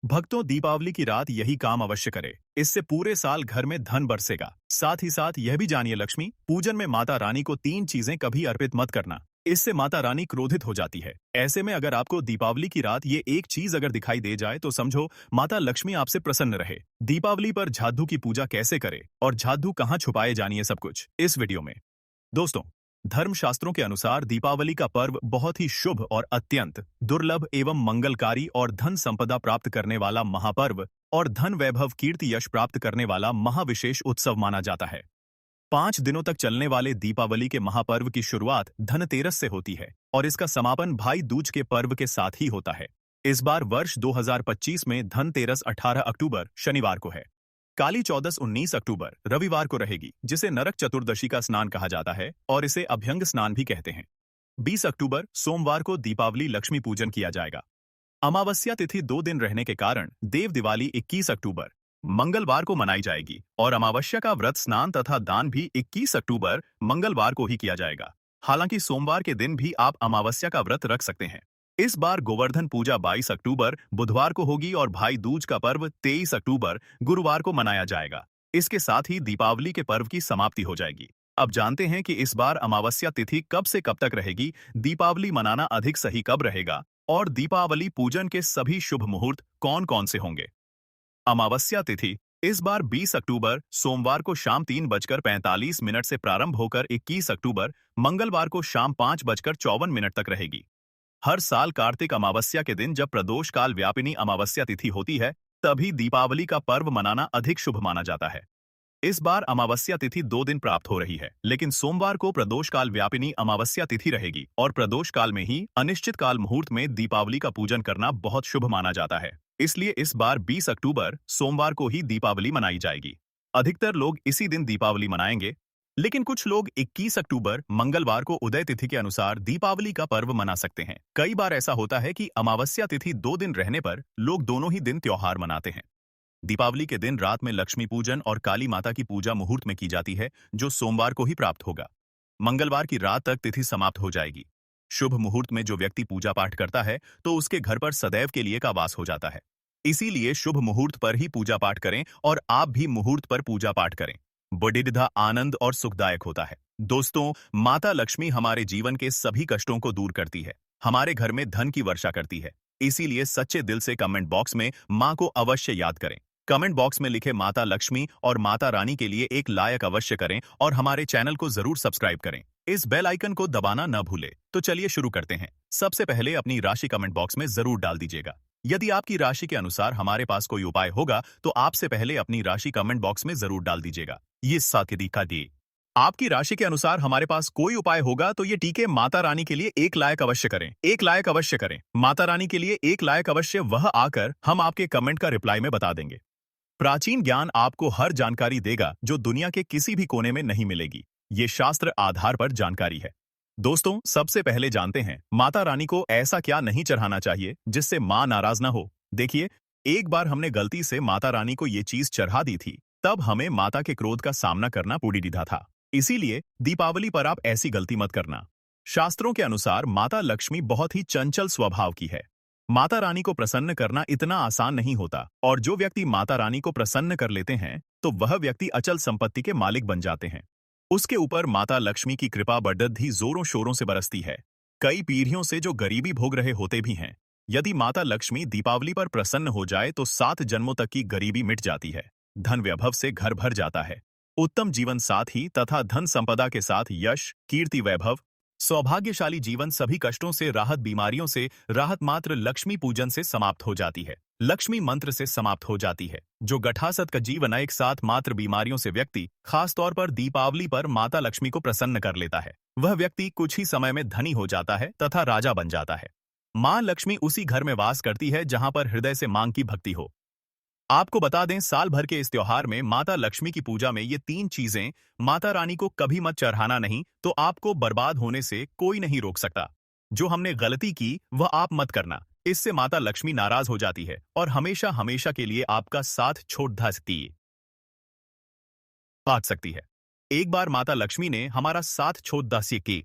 भक्तों, दीपावली की रात यही काम अवश्य करें। इससे पूरे साल घर में धन बरसेगा। साथ ही साथ यह भी जानिए, लक्ष्मी पूजन में माता रानी को 3 चीजें कभी अर्पित मत करना। इससे माता रानी क्रोधित हो जाती है। ऐसे में अगर आपको दीपावली की रात ये एक चीज अगर दिखाई दे जाए तो समझो माता लक्ष्मी आपसे प्रसन्न रहे। दीपावली पर झादू की पूजा कैसे करें और झादू कहाँ छुपाए, जानिए सब कुछ इस वीडियो में। दोस्तों, धर्मशास्त्रों के अनुसार दीपावली का पर्व बहुत ही शुभ और अत्यंत दुर्लभ एवं मंगलकारी और धन संपदा प्राप्त करने वाला महापर्व और धन वैभव कीर्ति यश प्राप्त करने वाला महाविशेष उत्सव माना जाता है। 5 दिनों तक चलने वाले दीपावली के महापर्व की शुरुआत धनतेरस से होती है और इसका समापन भाई दूज के पर्व के साथ ही होता है। इस बार वर्ष 2025 में धनतेरस 18 अक्टूबर शनिवार को है। काली चौदस 19 अक्टूबर रविवार को रहेगी, जिसे नरक चतुर्दशी का स्नान कहा जाता है और इसे अभ्यंग स्नान भी कहते हैं। 20 अक्टूबर सोमवार को दीपावली लक्ष्मी पूजन किया जाएगा। अमावस्या तिथि 2 दिन रहने के कारण देव दिवाली 21 अक्टूबर मंगलवार को मनाई जाएगी और अमावस्या का व्रत स्नान तथा दान भी 21 अक्टूबर मंगलवार को ही किया जाएगा। हालांकि सोमवार के दिन भी आप अमावस्या का व्रत रख सकते हैं। इस बार गोवर्धन पूजा 22 अक्टूबर बुधवार को होगी और भाई दूज का पर्व 23 अक्टूबर गुरुवार को मनाया जाएगा। इसके साथ ही दीपावली के पर्व की समाप्ति हो जाएगी। अब जानते हैं कि इस बार अमावस्या तिथि कब से कब तक रहेगी, दीपावली मनाना अधिक सही कब रहेगा और दीपावली पूजन के सभी शुभ मुहूर्त कौन कौन से होंगे। अमावस्या तिथि इस बार 20 अक्टूबर सोमवार को शाम 3:45 से प्रारंभ होकर 21 अक्टूबर मंगलवार को शाम 5:54 तक रहेगी। हर साल कार्तिक अमावस्या के दिन जब प्रदोष काल व्यापिनी अमावस्या तिथि होती है, तभी दीपावली का पर्व मनाना अधिक शुभ माना जाता है। इस बार अमावस्या तिथि 2 दिन प्राप्त हो रही है, लेकिन सोमवार को प्रदोष काल व्यापिनी अमावस्या तिथि रहेगी और प्रदोष काल में ही अनिश्चित काल मुहूर्त में दीपावली का पूजन करना बहुत शुभ माना जाता है। इसलिए इस बार 20 अक्टूबर सोमवार को ही दीपावली मनाई जाएगी। अधिकतर लोग इसी दिन दीपावली मनाएंगे, लेकिन कुछ लोग 21 अक्टूबर मंगलवार को उदय तिथि के अनुसार दीपावली का पर्व मना सकते हैं। कई बार ऐसा होता है कि अमावस्या तिथि 2 दिन रहने पर लोग दोनों ही दिन त्योहार मनाते हैं। दीपावली के दिन रात में लक्ष्मी पूजन और काली माता की पूजा मुहूर्त में की जाती है, जो सोमवार को ही प्राप्त होगा। मंगलवार की रात तक तिथि समाप्त हो जाएगी। शुभ मुहूर्त में जो व्यक्ति पूजा पाठ करता है तो उसके घर पर सदैव के लिए का वास हो जाता है। इसीलिए शुभ मुहूर्त पर ही पूजा पाठ करें और आप भी मुहूर्त पर पूजा पाठ करें। बड़िधा आनंद और सुखदायक होता है। दोस्तों, माता लक्ष्मी हमारे जीवन के सभी कष्टों को दूर करती है, हमारे घर में धन की वर्षा करती है। इसीलिए सच्चे दिल से कमेंट बॉक्स में माँ को अवश्य याद करें। कमेंट बॉक्स में लिखे माता लक्ष्मी और माता रानी के लिए एक लायक अवश्य करें और हमारे चैनल को जरूर सब्सक्राइब करें। इस बेल आइकन को दबाना न भूले। तो चलिए शुरू करते हैं। सबसे पहले अपनी राशि कमेंट बॉक्स में जरूर डाल दीजिएगा। यदि आपकी राशि के अनुसार हमारे पास कोई उपाय होगा तो आपसे पहले अपनी राशि कमेंट बॉक्स में जरूर डाल दीजिएगा। ये साथ दिखा दिए। आपकी राशि के अनुसार हमारे पास कोई उपाय होगा तो ये टीके माता रानी के लिए एक लायक अवश्य करें। एक लायक अवश्य करें। माता रानी के लिए एक लायक अवश्य वह आकर हम आपके कमेंट का रिप्लाई में बता देंगे। प्राचीन ज्ञान आपको हर जानकारी देगा जो दुनिया के किसी भी कोने में नहीं मिलेगी। ये शास्त्र आधार पर जानकारी है। दोस्तों, सबसे पहले जानते हैं माता रानी को ऐसा क्या नहीं चढ़ाना चाहिए जिससे मां नाराज ना हो। देखिए, एक बार हमने गलती से माता रानी को ये चीज चढ़ा दी थी, तब हमें माता के क्रोध का सामना करना पड़ी दीधा था। इसीलिए दीपावली पर आप ऐसी गलती मत करना। शास्त्रों के अनुसार माता लक्ष्मी बहुत ही चंचल स्वभाव की है। माता रानी को प्रसन्न करना इतना आसान नहीं होता और जो व्यक्ति माता रानी को प्रसन्न कर लेते हैं तो वह व्यक्ति अचल संपत्ति के मालिक बन जाते हैं। उसके ऊपर माता लक्ष्मी की कृपा बड़द्दी जोरों शोरों से बरसती है। कई पीढ़ियों से जो गरीबी भोग रहे होते भी हैं, यदि माता लक्ष्मी दीपावली पर प्रसन्न हो जाए तो 7 जन्मों तक की गरीबी मिट जाती है। धन वैभव से घर भर जाता है। उत्तम जीवन साथी तथा धन संपदा के साथ यश, कीर्ति, वैभव, सौभाग्यशाली जीवन, सभी कष्टों से राहत, बीमारियों से राहत मात्र लक्ष्मी पूजन से समाप्त हो जाती है। लक्ष्मी मंत्र से समाप्त हो जाती है। जो गठासत का जीवन एक साथ मात्र बीमारियों से व्यक्ति खासतौर पर दीपावली पर माता लक्ष्मी को प्रसन्न कर लेता है, वह व्यक्ति कुछ ही समय में धनी हो जाता है तथा राजा बन जाता है। मां लक्ष्मी उसी घर में वास करती है जहां पर हृदय से मां की भक्ति हो। आपको बता दें, साल भर के इस त्योहार में माता लक्ष्मी की पूजा में ये 3 चीजें माता रानी को कभी मत चढ़ाना, नहीं तो आपको बर्बाद होने से कोई नहीं रोक सकता। जो हमने गलती की वह आप मत करना, इससे माता लक्ष्मी नाराज हो जाती है और हमेशा हमेशा के लिए आपका साथ छोड़ सकती है। एक बार माता लक्ष्मी ने हमारा साथ छोड़ की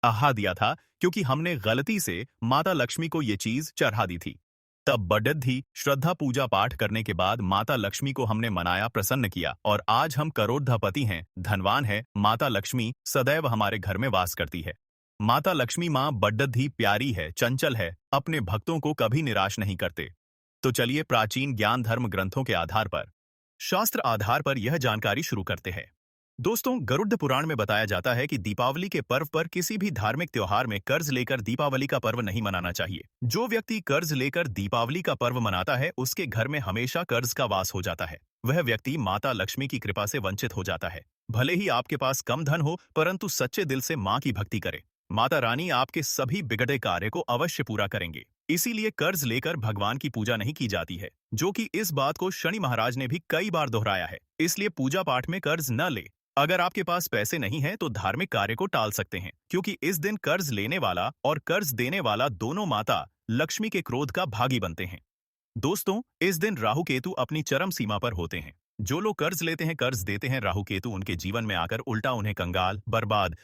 आहा दिया था क्योंकि हमने गलती से माता लक्ष्मी को ये चीज चढ़ा दी थी। तब बड़द्धि श्रद्धा पूजा पाठ करने के बाद माता लक्ष्मी को हमने मनाया, प्रसन्न किया और आज हम करोड़पति हैं, धनवान है। माता लक्ष्मी सदैव हमारे घर में वास करती है। माता लक्ष्मी माँ बड़द्धि प्यारी है, चंचल है, अपने भक्तों को कभी निराश नहीं करते। तो चलिए प्राचीन ज्ञान धर्म ग्रंथों के आधार पर, शास्त्र आधार पर यह जानकारी शुरू करते हैं। दोस्तों, गरुड़ पुराण में बताया जाता है कि दीपावली के पर्व पर किसी भी धार्मिक त्योहार में कर्ज लेकर दीपावली का पर्व नहीं मनाना चाहिए। जो व्यक्ति कर्ज लेकर दीपावली का पर्व मनाता है उसके घर में हमेशा कर्ज का वास हो जाता है। वह व्यक्ति माता लक्ष्मी की कृपा से वंचित हो जाता है। भले ही आपके पास कम धन हो, परंतु सच्चे दिल से माँ की भक्ति करें। माता रानी आपके सभी बिगड़े कार्य को अवश्य पूरा करेंगे। इसीलिए कर्ज लेकर भगवान की पूजा नहीं की जाती है, जो कि इस बात को शनि महाराज ने भी कई बार दोहराया है। इसलिए पूजा पाठ में कर्ज न ले। अगर आपके पास पैसे नहीं हैं तो धार्मिक कार्य को टाल सकते हैं, क्योंकि इस दिन कर्ज लेने वाला और कर्ज देने वाला दोनों माता लक्ष्मी के क्रोध का भागी बनते हैं। दोस्तों, इस दिन राहु केतु अपनी चरम सीमा पर होते हैं। जो लोग कर्ज लेते हैं, कर्ज देते हैं, राहु केतु उनके जीवन में आकर उल्टा उन्हें कंगाल, बर्बाद,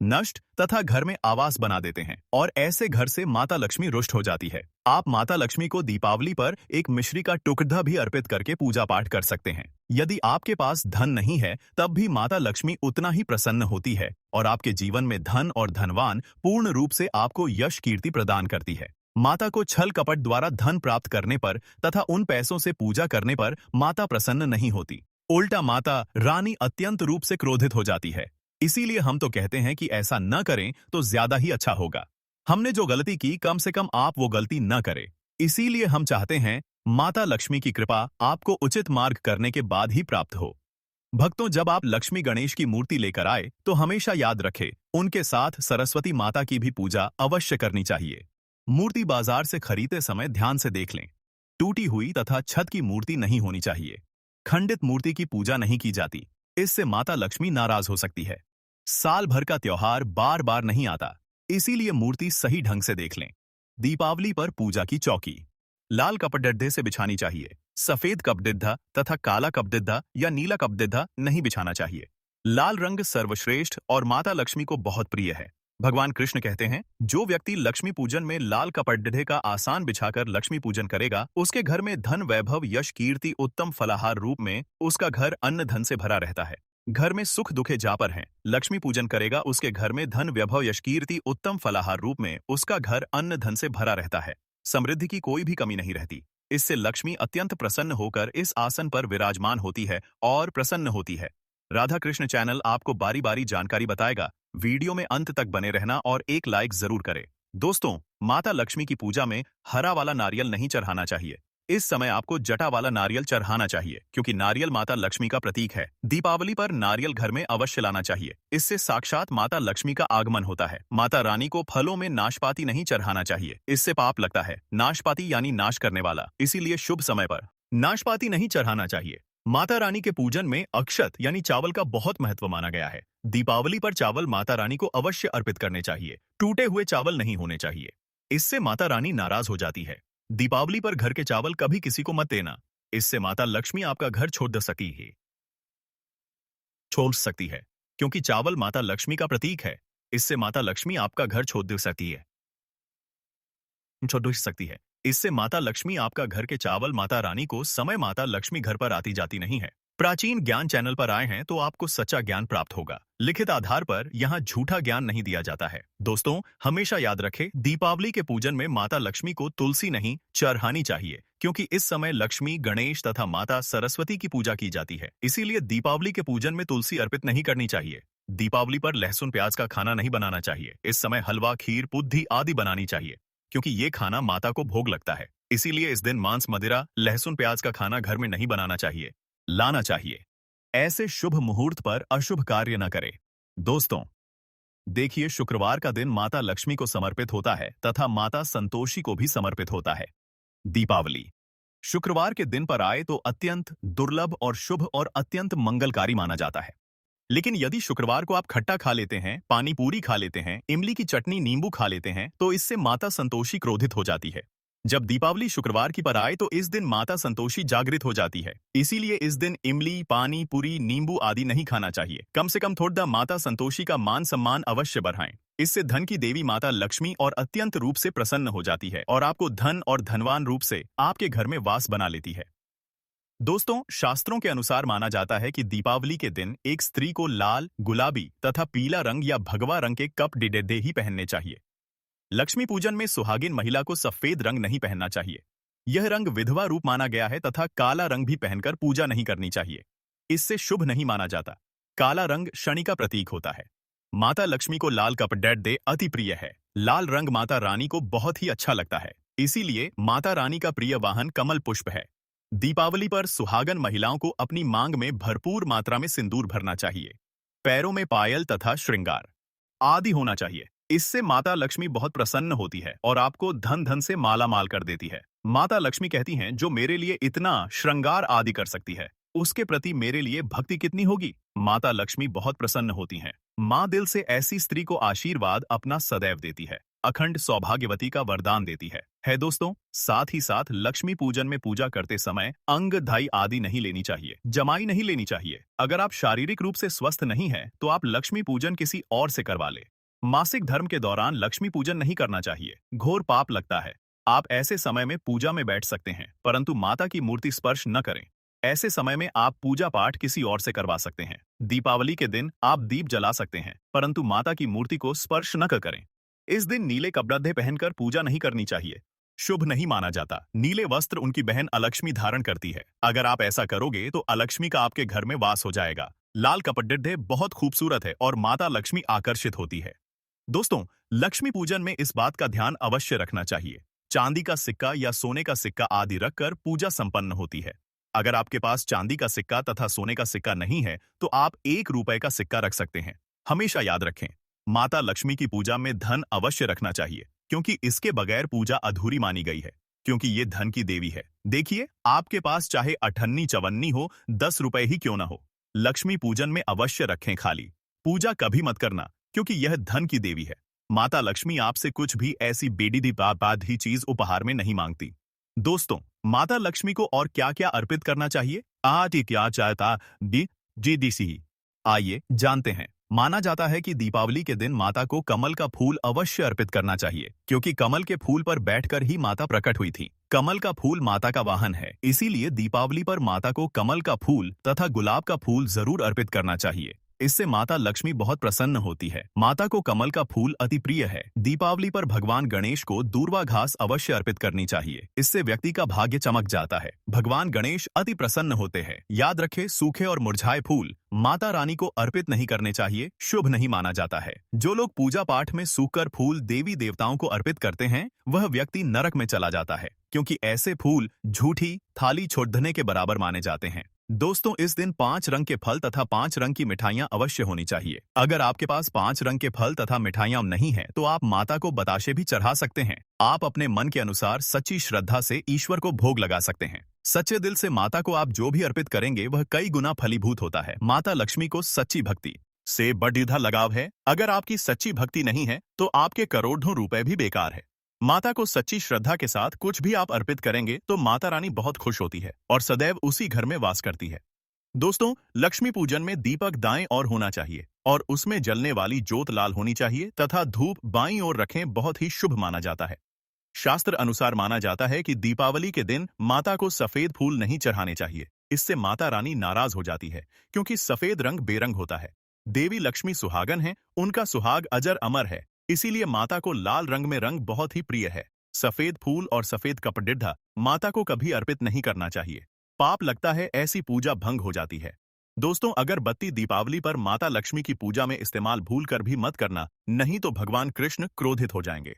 नष्ट तथा घर में आवास बना देते हैं और ऐसे घर से माता लक्ष्मी रुष्ट हो जाती है। आप माता लक्ष्मी को दीपावली पर एक मिश्री का टुकड़ा भी अर्पित करके पूजा पाठ कर सकते हैं। यदि आपके पास धन नहीं है तब भी माता लक्ष्मी उतना ही प्रसन्न होती है और आपके जीवन में धन और धनवान पूर्ण रूप से आपको यश कीर्ति प्रदान करती है। माता को छल कपट द्वारा धन प्राप्त करने पर तथा उन पैसों से पूजा करने पर माता प्रसन्न नहीं होती। उल्टा माता रानी अत्यंत रूप से क्रोधित हो जाती है। इसीलिए हम तो कहते हैं कि ऐसा न करें तो ज्यादा ही अच्छा होगा। हमने जो गलती की, कम से कम आप वो गलती न करें। इसीलिए हम चाहते हैं माता लक्ष्मी की कृपा आपको उचित मार्ग करने के बाद ही प्राप्त हो। भक्तों, जब आप लक्ष्मी गणेश की मूर्ति लेकर आए तो हमेशा याद रखें, उनके साथ सरस्वती माता की भी पूजा अवश्य करनी चाहिए। मूर्ति बाजार से खरीदते समय ध्यान से देख लें। टूटी हुई तथा छत की मूर्ति नहीं होनी चाहिए। खंडित मूर्ति की पूजा नहीं की जाती, इससे माता लक्ष्मी नाराज हो सकती है। साल भर का त्योहार बार बार नहीं आता, इसीलिए मूर्ति सही ढंग से देख लें। दीपावली पर पूजा की चौकी लाल कपड़े से बिछानी चाहिए। सफेद कपड़िद्धा तथा काला कपड़िद्धा या नीला कपड़िद्धा नहीं बिछाना चाहिए। लाल रंग सर्वश्रेष्ठ और माता लक्ष्मी को बहुत प्रिय है। भगवान कृष्ण कहते हैं, जो व्यक्ति लक्ष्मी पूजन में लाल कपड़े का आसान बिछाकर लक्ष्मी पूजन करेगा, उसके घर में धन, वैभव, यश, कीर्ति उत्तम फलाहार रूप में उसका घर अन्न धन से भरा रहता है। घर में सुख दुखे जा पर हैं। लक्ष्मी पूजन करेगा, उसके घर में धन, वैभव, यश, कीर्ति उत्तम फलाहार रूप में उसका घर अन्न धन से भरा रहता है। समृद्धि की कोई भी कमी नहीं रहती। इससे लक्ष्मी अत्यंत प्रसन्न होकर इस आसन पर विराजमान होती है और प्रसन्न होती है। राधा कृष्ण चैनल आपको बारी बारी जानकारी बताएगा। वीडियो में अंत तक बने रहना और एक लाइक जरूर करें। दोस्तों, माता लक्ष्मी की पूजा में हरा वाला नारियल नहीं चढ़ाना चाहिए। इस समय आपको जटा वाला नारियल चढ़ाना चाहिए, क्योंकि नारियल माता लक्ष्मी का प्रतीक है। दीपावली पर नारियल घर में अवश्य लाना चाहिए। इससे साक्षात माता लक्ष्मी का आगमन होता है। माता रानी को फलों में नाशपाती नहीं चढ़ाना चाहिए, इससे पाप लगता है। नाशपाती यानी नाश करने वाला, इसीलिए शुभ समय पर नाशपाती नहीं चढ़ाना चाहिए। माता रानी के पूजन में अक्षत यानी चावल का बहुत महत्व माना गया है। दीपावली पर चावल माता रानी को अवश्य अर्पित करने चाहिए। टूटे हुए चावल नहीं होने चाहिए, इससे माता रानी नाराज हो जाती है। दीपावली पर घर के चावल कभी किसी को मत देना, इससे माता लक्ष्मी आपका घर छोड़ सकती है, क्योंकि चावल माता लक्ष्मी का प्रतीक है। इससे माता लक्ष्मी आपका घर छोड़ सकती है। इससे माता लक्ष्मी आपका घर के चावल माता रानी को समय माता लक्ष्मी घर पर आती जाती नहीं है। प्राचीन ज्ञान चैनल पर आए हैं तो आपको सच्चा ज्ञान प्राप्त होगा। लिखित आधार पर यहाँ झूठा ज्ञान नहीं दिया जाता है। दोस्तों, हमेशा याद रखें, दीपावली के पूजन में माता लक्ष्मी को तुलसी नहीं चढ़ानी चाहिए, क्योंकि इस समय लक्ष्मी, गणेश तथा माता सरस्वती की पूजा की जाती है। इसीलिए दीपावली के पूजन में तुलसी अर्पित नहीं करनी चाहिए। दीपावली पर लहसुन प्याज का खाना नहीं बनाना चाहिए। इस समय हलवा, खीर, पुद्धी आदि बनानी चाहिए, क्योंकि ये खाना माता को भोग लगता है। इसीलिए इस दिन मांस, मदिरा, लहसुन प्याज का खाना घर में नहीं बनाना चाहिए, लाना चाहिए। ऐसे शुभ मुहूर्त पर अशुभ कार्य न करें। दोस्तों, देखिए, शुक्रवार का दिन माता लक्ष्मी को समर्पित होता है तथा माता संतोषी को भी समर्पित होता है। दीपावली शुक्रवार के दिन पर आए तो अत्यंत दुर्लभ और शुभ और अत्यंत मंगलकारी माना जाता है। लेकिन यदि शुक्रवार को आप खट्टा खा लेते हैं, पानी पूरी खा लेते हैं, इमली की चटनी, नींबू खा लेते हैं, तो इससे माता संतोषी क्रोधित हो जाती है। जब दीपावली शुक्रवार की पर आए तो इस दिन माता संतोषी जागृत हो जाती है। इसीलिए इस दिन इमली, पानी पूरी, नींबू आदि नहीं खाना चाहिए। कम से कम थोड़ा माता संतोषी का मान सम्मान अवश्य बढ़ाएं। इससे धन की देवी माता लक्ष्मी और अत्यंत रूप से प्रसन्न हो जाती है और आपको धन और धनवान रूप से आपके घर में वास बना लेती है। दोस्तों, शास्त्रों के अनुसार माना जाता है कि दीपावली के दिन एक स्त्री को लाल, गुलाबी तथा पीला रंग या भगवा रंग के कपड़े ही पहनने चाहिए। लक्ष्मी पूजन में सुहागिन महिला को सफेद रंग नहीं पहनना चाहिए। यह रंग विधवा रूप माना गया है तथा काला रंग भी पहनकर पूजा नहीं करनी चाहिए। इससे शुभ नहीं माना जाता। काला रंग शनि का प्रतीक होता है। माता लक्ष्मी को लाल कपड़े दे अति प्रिय है। लाल रंग माता रानी को बहुत ही अच्छा लगता है। इसीलिए माता रानी का प्रिय वाहन कमल पुष्प है। दीपावली पर सुहागन महिलाओं को अपनी मांग में भरपूर मात्रा में सिंदूर भरना चाहिए। पैरों में पायल तथा श्रृंगार आदि होना चाहिए। इससे माता लक्ष्मी बहुत प्रसन्न होती है और आपको धन धन से माला माल कर देती है। माता लक्ष्मी कहती हैं, जो मेरे लिए इतना श्रृंगार आदि कर सकती है, उसके प्रति मेरे लिए भक्ति कितनी होगी। माता लक्ष्मी बहुत प्रसन्न होती हैं। माँ दिल से ऐसी स्त्री को आशीर्वाद अपना सदैव देती है, अखंड सौभाग्यवती का वरदान देती है दोस्तों। साथ ही साथ लक्ष्मी पूजन में पूजा करते समय अंग धाई आदि नहीं लेनी चाहिए, जमाई नहीं लेनी चाहिए। अगर आप शारीरिक रूप से स्वस्थ नहीं है तो आप लक्ष्मी पूजन किसी और से करवा ले। मासिक धर्म के दौरान लक्ष्मी पूजन नहीं करना चाहिए, घोर पाप लगता है। आप ऐसे समय में पूजा में बैठ सकते हैं, परंतु माता की मूर्ति स्पर्श न करें। ऐसे समय में आप पूजा पाठ किसी और से करवा सकते हैं। दीपावली के दिन आप दीप जला सकते हैं, परंतु माता की मूर्ति को स्पर्श न करें। इस दिन नीले कपड़े पहनकर पूजा नहीं करनी चाहिए, शुभ नहीं माना जाता। नीले वस्त्र उनकी बहन अलक्ष्मी धारण करती है। अगर आप ऐसा करोगे तो अलक्ष्मी का आपके घर में वास हो जाएगा। लाल कपड़े बहुत खूबसूरत है और माता लक्ष्मी आकर्षित होती है। दोस्तों, लक्ष्मी पूजन में इस बात का ध्यान अवश्य रखना चाहिए। चांदी का सिक्का या सोने का सिक्का आदि रखकर पूजा संपन्न होती है। अगर आपके पास चांदी का सिक्का तथा सोने का सिक्का नहीं है तो आप 1 रुपए का सिक्का रख सकते हैं। हमेशा याद रखें, माता लक्ष्मी की पूजा में धन अवश्य रखना चाहिए, क्योंकि इसके बगैर पूजा अधूरी मानी गई है, क्योंकि ये धन की देवी है। देखिए, आपके पास चाहे अठन्नी चवन्नी हो, 10 रुपए ही क्यों ना हो, लक्ष्मी पूजन में अवश्य रखें। खाली पूजा कभी मत करना, क्योंकि यह धन की देवी है। माता लक्ष्मी आपसे कुछ भी ऐसी बेडी बाद ही चीज उपहार में नहीं मांगती। दोस्तों, माता लक्ष्मी को और क्या क्या अर्पित करना चाहिए, आज ही क्या चाहता जी। आइए जानते हैं। माना जाता है कि दीपावली के दिन माता को कमल का फूल अवश्य अर्पित करना चाहिए, क्योंकि कमल के फूल पर बैठकर ही माता प्रकट हुई थी। कमल का फूल माता का वाहन है, इसीलिए दीपावली पर माता को कमल का फूल तथा गुलाब का फूल जरूर अर्पित करना चाहिए। इससे माता लक्ष्मी बहुत प्रसन्न होती है। माता को कमल का फूल अति प्रिय है। दीपावली पर भगवान गणेश को दूर्वा घास अवश्य अर्पित करनी चाहिए। इससे व्यक्ति का भाग्य चमक जाता है। भगवान गणेश अति प्रसन्न होते हैं। याद रखें, सूखे और मुरझाए फूल माता रानी को अर्पित नहीं करने चाहिए, शुभ नहीं माना जाता है। जो लोग पूजा पाठ में सूखकर फूल देवी देवताओं को अर्पित करते हैं, वह व्यक्ति नरक में चला जाता है, क्योंकि ऐसे फूल झूठी थाली छोड़ने के बराबर माने जाते हैं। दोस्तों, इस दिन 5 रंग के फल तथा 5 रंग की मिठाइयां अवश्य होनी चाहिए। अगर आपके पास 5 रंग के फल तथा मिठाइयां नहीं है तो आप माता को बताशे भी चढ़ा सकते हैं। आप अपने मन के अनुसार सच्ची श्रद्धा से ईश्वर को भोग लगा सकते हैं। सच्चे दिल से माता को आप जो भी अर्पित करेंगे वह कई गुना फलीभूत होता है। माता लक्ष्मी को सच्ची भक्ति से बड़ा लगाव है। अगर आपकी सच्ची भक्ति नहीं है तो आपके करोड़ों रुपए भी बेकार है। माता को सच्ची श्रद्धा के साथ कुछ भी आप अर्पित करेंगे तो माता रानी बहुत खुश होती है और सदैव उसी घर में वास करती है। दोस्तों, लक्ष्मी पूजन में दीपक दाएं ओर होना चाहिए और उसमें जलने वाली जोत लाल होनी चाहिए तथा धूप बाईं ओर रखें, बहुत ही शुभ माना जाता है। शास्त्र अनुसार माना जाता है कि दीपावली के दिन माता को सफेद फूल नहीं चढ़ाने चाहिए। इससे माता रानी नाराज हो जाती है, क्योंकि सफेद रंग बेरंग होता है। देवी लक्ष्मी सुहागन है, उनका सुहाग अजर अमर है, इसीलिए माता को लाल रंग में रंग बहुत ही प्रिय है। सफेद फूल और सफेद कपड़े माता को कभी अर्पित नहीं करना चाहिए। पाप लगता है, ऐसी पूजा भंग हो जाती है। दोस्तों, अगरबत्ती दीपावली पर माता लक्ष्मी की पूजा में इस्तेमाल भूल कर भी मत करना, नहीं तो भगवान कृष्ण क्रोधित हो जाएंगे।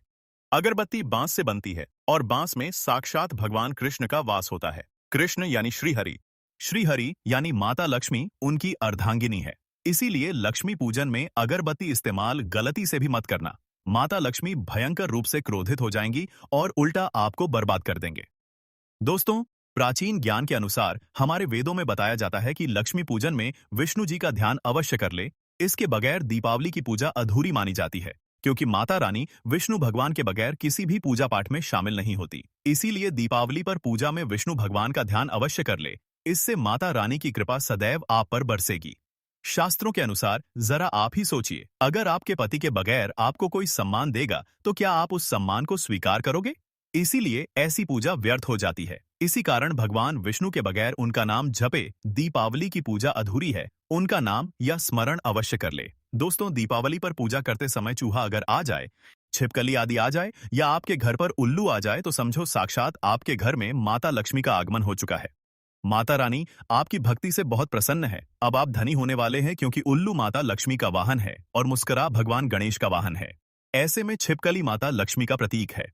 अगरबत्ती बांस से बनती है और बांस में साक्षात भगवान कृष्ण का वास होता है। कृष्ण यानी श्रीहरि, श्रीहरि यानी माता लक्ष्मी उनकी अर्धांगिनी है। इसीलिए लक्ष्मी पूजन में अगरबत्ती इस्तेमाल गलती से भी मत करना। माता लक्ष्मी भयंकर रूप से क्रोधित हो जाएंगी और उल्टा आपको बर्बाद कर देंगे। दोस्तों, प्राचीन ज्ञान के अनुसार हमारे वेदों में बताया जाता है कि लक्ष्मी पूजन में विष्णु जी का ध्यान अवश्य कर ले, इसके बगैर दीपावली की पूजा अधूरी मानी जाती है। क्योंकि माता रानी विष्णु भगवान के बगैर किसी भी पूजा पाठ में शामिल नहीं होती। इसीलिए दीपावली पर पूजा में विष्णु भगवान का ध्यान अवश्य कर ले। इससे माता रानी की कृपा सदैव आप पर बरसेगी। शास्त्रों के अनुसार जरा आप ही सोचिए, अगर आपके पति के बगैर आपको कोई सम्मान देगा तो क्या आप उस सम्मान को स्वीकार करोगे? इसीलिए ऐसी पूजा व्यर्थ हो जाती है। इसी कारण भगवान विष्णु के बगैर उनका नाम जपे दीपावली की पूजा अधूरी है। उनका नाम या स्मरण अवश्य कर ले। दोस्तों, दीपावली पर पूजा करते समय चूहा अगर आ जाए, छिपकली आदि आ जाए या आपके घर पर उल्लू आ जाए तो समझो साक्षात आपके घर में माता लक्ष्मी का आगमन हो चुका है। माता रानी आपकी भक्ति से बहुत प्रसन्न है। अब आप धनी होने वाले हैं, क्योंकि उल्लू माता लक्ष्मी का वाहन है और मुस्कुरा भगवान गणेश का वाहन है। ऐसे में छिपकली माता लक्ष्मी का प्रतीक है।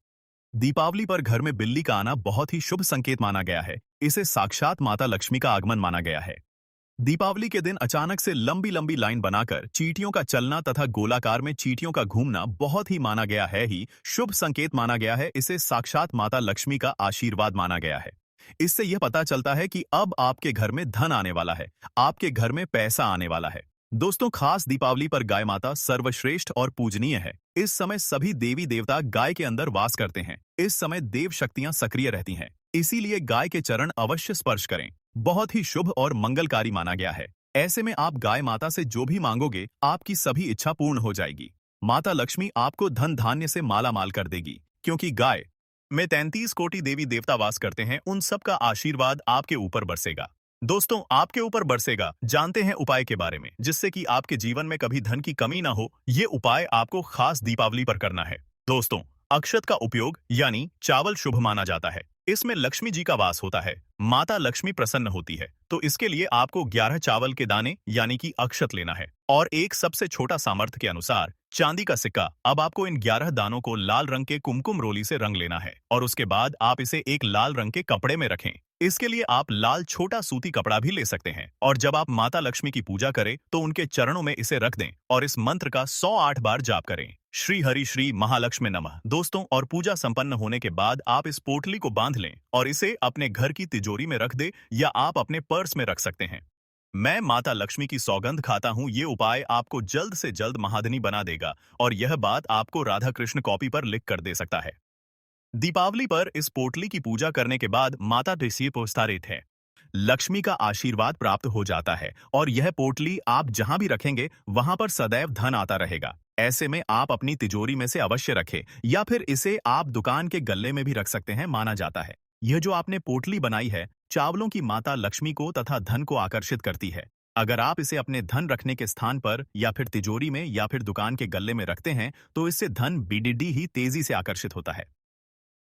दीपावली पर घर में बिल्ली का आना बहुत ही शुभ संकेत माना गया है। इसे साक्षात माता लक्ष्मी का आगमन माना गया है। दीपावली के दिन अचानक से लंबी लंबी लाइन बनाकर चींटियों का चलना तथा गोलाकार में चींटियों का घूमना बहुत ही माना गया है ही शुभ संकेत माना गया है। इसे साक्षात माता लक्ष्मी का आशीर्वाद माना गया है। इससे यह पता चलता है कि अब आपके घर में धन आने वाला है, आपके घर में पैसा आने वाला है। दोस्तों, खास दीपावली पर गाय माता सर्वश्रेष्ठ और पूजनीय है। इस समय सभी देवी देवता गाय के अंदर वास करते हैं। इस समय देव शक्तियां सक्रिय रहती हैं। इसीलिए गाय के चरण अवश्य स्पर्श करें। बहुत ही शुभ और मंगलकारी माना गया है। ऐसे में आप गाय माता से जो भी मांगोगे, आपकी सभी इच्छा पूर्ण हो जाएगी। माता लक्ष्मी आपको धन धान्य से माला माल कर देगी, क्योंकि गाय में 33 कोटि देवी देवता वास करते हैं। उन सब का आशीर्वाद आपके ऊपर बरसेगा। दोस्तों, आपके ऊपर बरसेगा। जानते हैं उपाय के बारे में, जिससे कि आपके जीवन में कभी धन की कमी ना हो। ये उपाय आपको खास दीपावली पर करना है। दोस्तों, अक्षत का उपयोग यानी चावल शुभ माना जाता है। इसमें लक्ष्मी जी का वास होता है। माता लक्ष्मी प्रसन्न होती है, तो इसके लिए आपको 11 चावल के दाने यानी कि अक्षत लेना है और एक सबसे छोटा सामर्थ्य के अनुसार चांदी का सिक्का। अब आपको इन 11 दानों को लाल रंग के कुमकुम रोली से रंग लेना है और उसके बाद आप इसे एक लाल रंग के कपड़े में रखें। इसके लिए आप लाल छोटा सूती कपड़ा भी ले सकते हैं और जब आप माता लक्ष्मी की पूजा करें तो उनके चरणों में इसे रख दें और इस मंत्र का 108 बार जाप करें। श्री हरि श्री महालक्ष्मी नमः। दोस्तों, और पूजा संपन्न होने के बाद आप इस पोटली को बांध लें और इसे अपने घर की तिजोरी में रख दे या आप अपने पर्स में रख सकते हैं। मैं माता लक्ष्मी की सौगंध खाता हूं, ये उपाय आपको जल्द से जल्द महाधनी बना देगा और यह बात आपको राधा कृष्ण कॉपी पर लिख कर दे सकता है। दीपावली पर इस पोटली की पूजा करने के बाद माता ऋषि पोस्तारित है। लक्ष्मी का आशीर्वाद प्राप्त हो जाता है और यह पोटली आप जहां भी रखेंगे वहां पर सदैव धन आता रहेगा। ऐसे में आप अपनी तिजोरी में से अवश्य रखें या फिर इसे आप दुकान के गल्ले में भी रख सकते हैं। माना जाता है यह जो आपने पोटली बनाई है चावलों की माता लक्ष्मी को तथा धन को आकर्षित करती है। अगर आप इसे अपने धन रखने के स्थान पर या फिर तिजोरी में या फिर दुकान के गल्ले में रखते हैं तो इससे धन बीडीडी ही तेजी से आकर्षित होता है।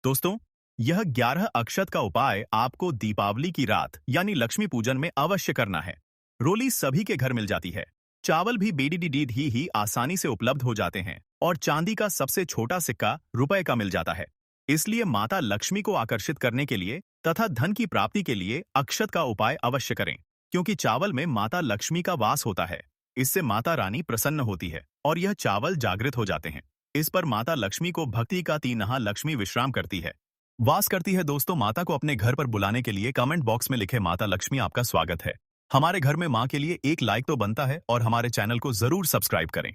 दोस्तों, यह 11 अक्षत का उपाय आपको दीपावली की रात यानी लक्ष्मी पूजन में अवश्य करना है। रोली सभी के घर मिल जाती है। चावल भी बीडीडी ही आसानी से उपलब्ध हो जाते हैं और चांदी का सबसे छोटा सिक्का रुपए का मिल जाता है। इसलिए माता लक्ष्मी को आकर्षित करने के लिए तथा धन की प्राप्ति के लिए अक्षत का उपाय अवश्य करें, क्योंकि चावल में माता लक्ष्मी का वास होता है। इससे माता रानी प्रसन्न होती है और यह चावल जागृत हो जाते हैं। इस पर माता लक्ष्मी को भक्ति का तीनहा लक्ष्मी विश्राम करती है, वास करती है। दोस्तों, माता को अपने घर पर बुलाने के लिए कमेंट बॉक्स में लिखे माता लक्ष्मी आपका स्वागत है। हमारे घर में माँ के लिए एक लाइक तो बनता है और हमारे चैनल को जरूर सब्सक्राइब करें।